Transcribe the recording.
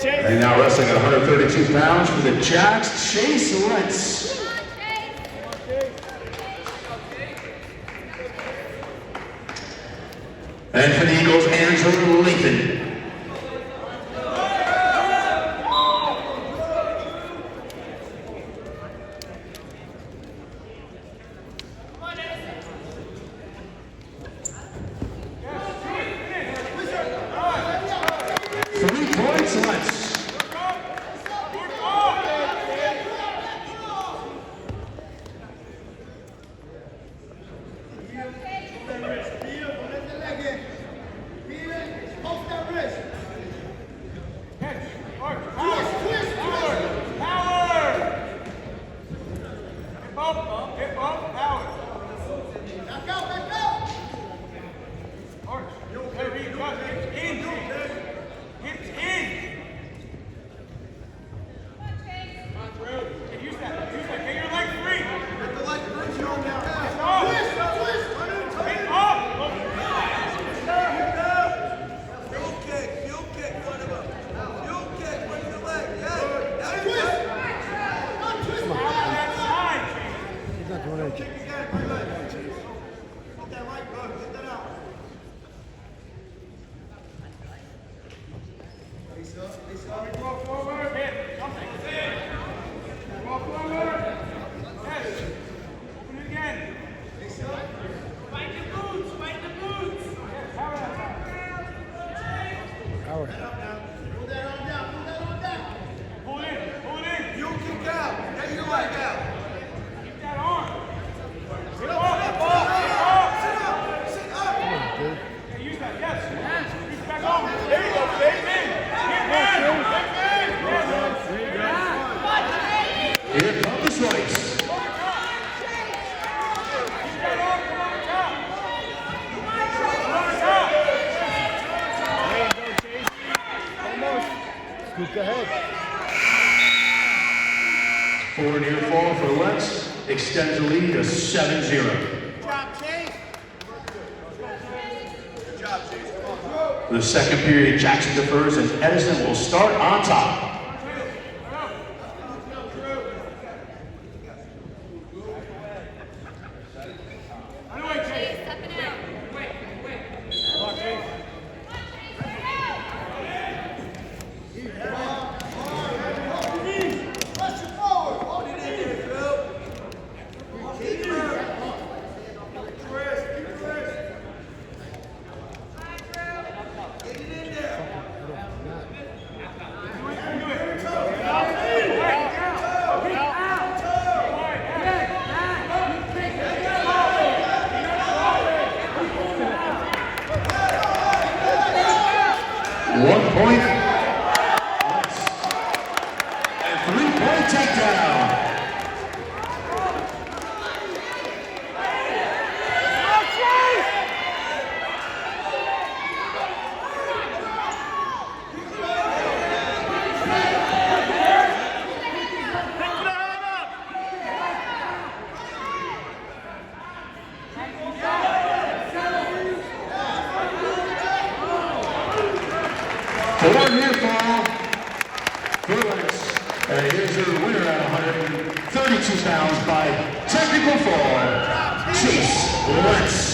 And now wrestling at 132 pounds for the Jacks, C.Lentze. And for the Eagles, A.Lathem. Here comes the slice. Scoop ahead. Forward near fall for Lentze, extends the lead to 7-0. Good job, Chase. Good job, Chase. Come on. For the second period, Jackson defers and Edison will start on top. And 3-point takedown. Forward near fall for Lentze. And here's your winner at 132 pounds by technical fall, C.Lentze.